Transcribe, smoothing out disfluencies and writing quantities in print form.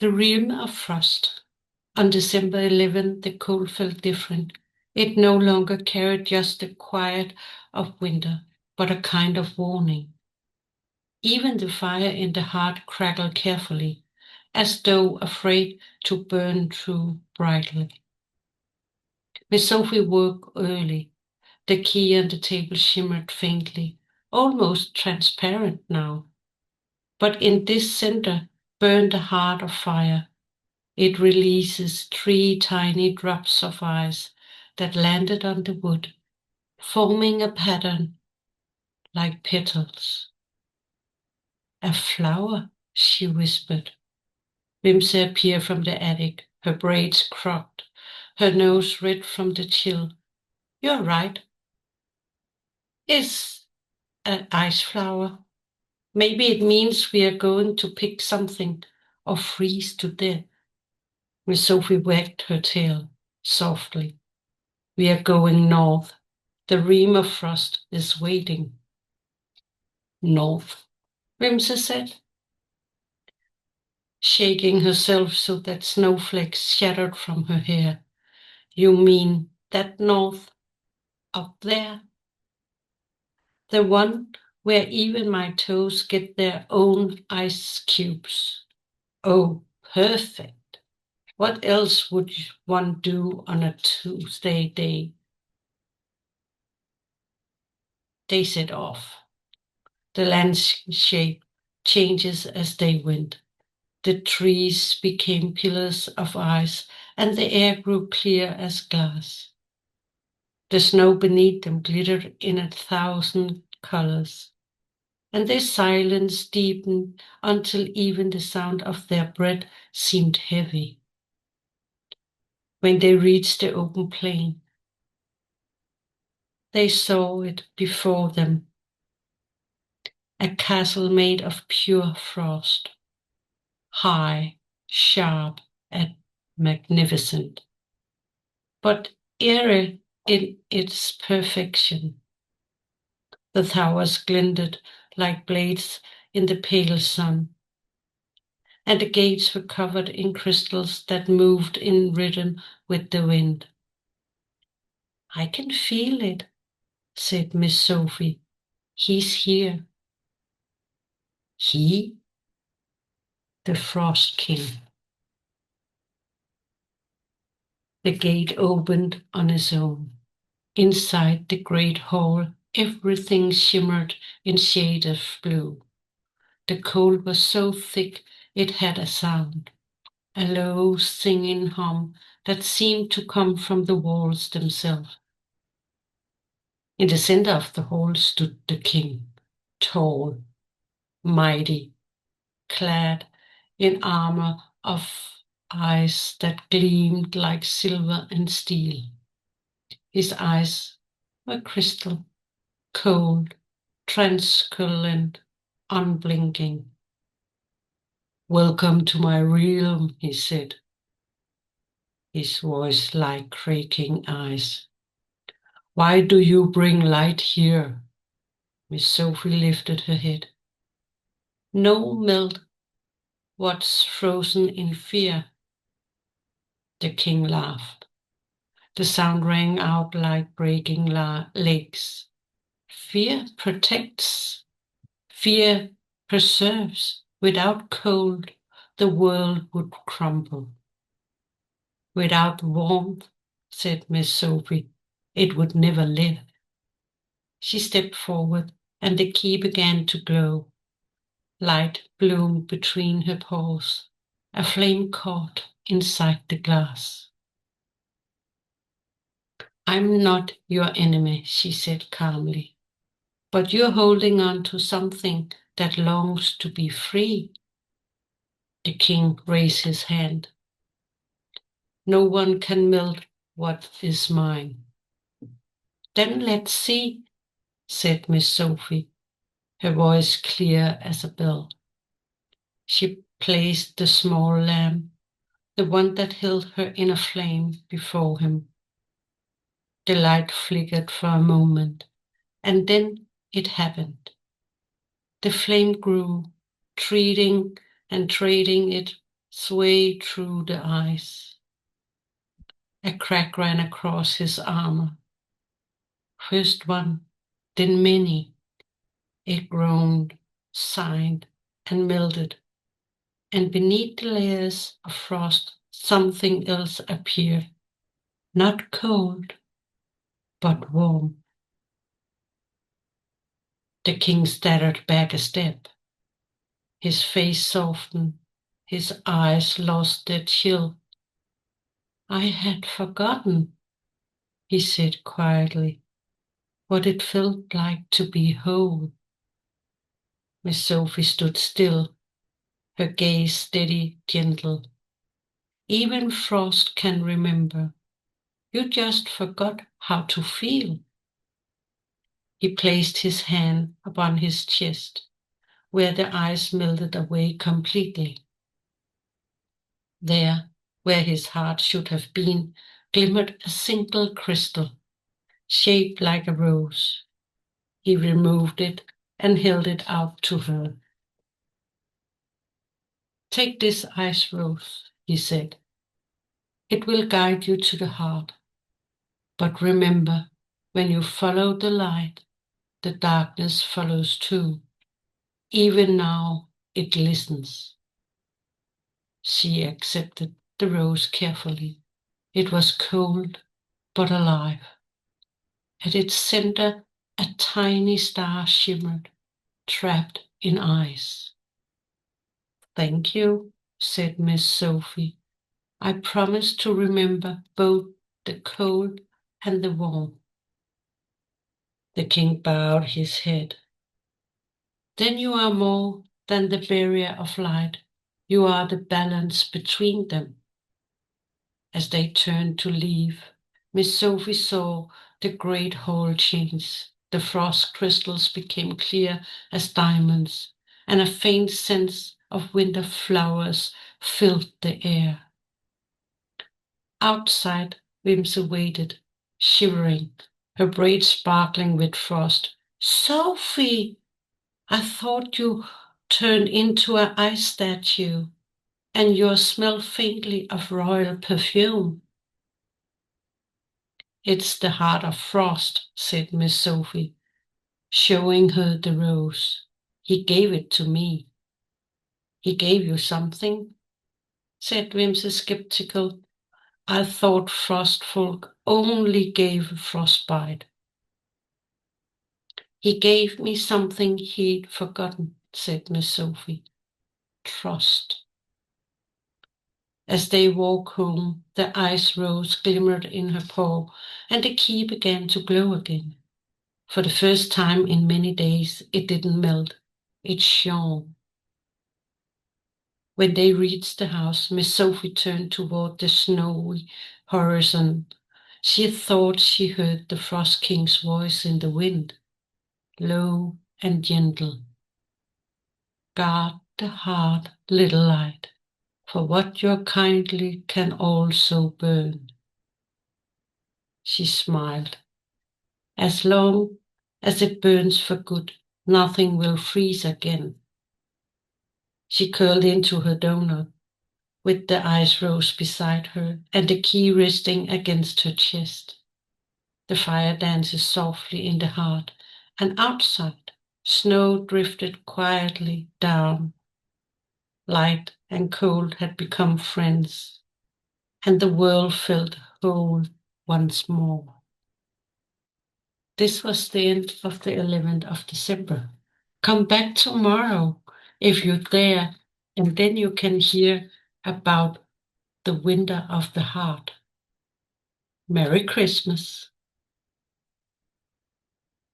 The realm of frost. On December 11th, the cold felt different. It no longer carried just the quiet of winter, but a kind of warning. Even the fire in the hearth crackled carefully, as though afraid to burn too brightly. Miss Sofie woke early. The key on the table shimmered faintly, almost transparent now. But in this center burned a heart of fire. It releases 3 tiny drops of ice that landed on the wood, forming a pattern like petals. A flower, she whispered. Wimsey appeared from the attic, her braids cropped, her nose red from the chill. You're right. It's an ice flower. Maybe it means we are going to pick something or freeze to death. Miss Sofie wagged her tail softly. We are going north. The ream of frost is waiting. North, Rimsa said, shaking herself so that snowflakes shattered from her hair. You mean that north up there? The one where even my toes get their own ice cubes. Oh, perfect. What else would one do on a Tuesday day? They set off. The landscape changes as they went. The trees became pillars of ice, and the air grew clear as glass. The snow beneath them glittered in 1,000 colors, and their silence deepened until even the sound of their breath seemed heavy. When they reached the open plain, they saw it before them, a castle made of pure frost, high, sharp, and magnificent, but eerie in its perfection. The towers glinted like blades in the pale sun, and the gates were covered in crystals that moved in rhythm with the wind. I can feel it, said Miss Sofie. He's here. He? The Frost King. The gate opened on its own. Inside the great hall, everything shimmered in shades of blue. The cold was so thick it had a sound, a low singing hum that seemed to come from the walls themselves. In the center of the hall stood the king, tall, mighty, clad in armor of ice that gleamed like silver and steel. His eyes were crystal, cold, translucent, unblinking. Welcome to my realm, he said, his voice like cracking ice. Why do you bring light here? Miss Sofie lifted her head. No melt what's frozen in fear. The king laughed. The sound rang out like breaking lakes. Fear protects. Fear preserves. Without cold, the world would crumble. Without warmth, said Miss Sofie, it would never live. She stepped forward, and the key began to glow. Light bloomed between her paws. A flame caught inside the glass. I'm not your enemy, she said calmly, but you're holding on to something that longs to be free. The king raised his hand. No one can melt what is mine. Then let's see, said Miss Sofie, her voice clear as a bell. She placed the small lamp, the one that held her in a flame, before him. The light flickered for a moment, and then it happened. The flame grew, treating and trading it sway through the ice. A crack ran across his armor. First one, then many. It groaned, sighed, and melted, and beneath the layers of frost something else appeared, not cold, but warm. The king staggered back a step. His face softened, his eyes lost their chill. "I had forgotten," he said quietly, "what it felt like to be whole." Miss Sofie stood still, her gaze steady, gentle. "Even frost can remember. You just forgot how to feel." He placed his hand upon his chest, where the ice melted away completely. There, where his heart should have been, glimmered a single crystal, shaped like a rose. He removed it and held it out to her. "Take this ice rose," he said. "It will guide you to the heart. But remember, when you follow the light, the darkness follows too. Even now it listens." She accepted the rose carefully. It was cold but alive. At its center, a tiny star shimmered, trapped in ice. "Thank you," said Miss Sofie. "I promise to remember both the cold and the warm." The king bowed his head. "Then you are more than the barrier of light. You are the balance between them." As they turned to leave, Miss Sofie saw the great hall change. The frost crystals became clear as diamonds, and a faint sense of winter flowers filled the air. Outside, Wimsey waited, shivering, her braids sparkling with frost. "Sofie, I thought you turned into an ice statue, and yours smelled faintly of royal perfume." "It's the heart of frost," said Miss Sofie, showing her the rose. "He gave it to me." "He gave you something?" said Wimsey skeptical. "I thought frost folk only gave frostbite." "He gave me something he'd forgotten," said Miss Sofie. "Trust." As they walked home, the ice rose glimmered in her paw, and the key began to glow again. For the first time in many days, it didn't melt. It shone. When they reached the house, Miss Sofie turned toward the snowy horizon. She thought she heard the Frost King's voice in the wind, low and gentle. "Guard the heart, little light, for what you're kindly can also burn." She smiled. "As long as it burns for good, nothing will freeze again." She curled into her donut, with the ice rose beside her and the key resting against her chest. The fire dances softly in the heart, and outside, snow drifted quietly down. Light and cold had become friends, and the world felt whole once more. This was the end of the 11th of December. Come back tomorrow if you dare, and then you can hear about the winter of the heart. Merry Christmas.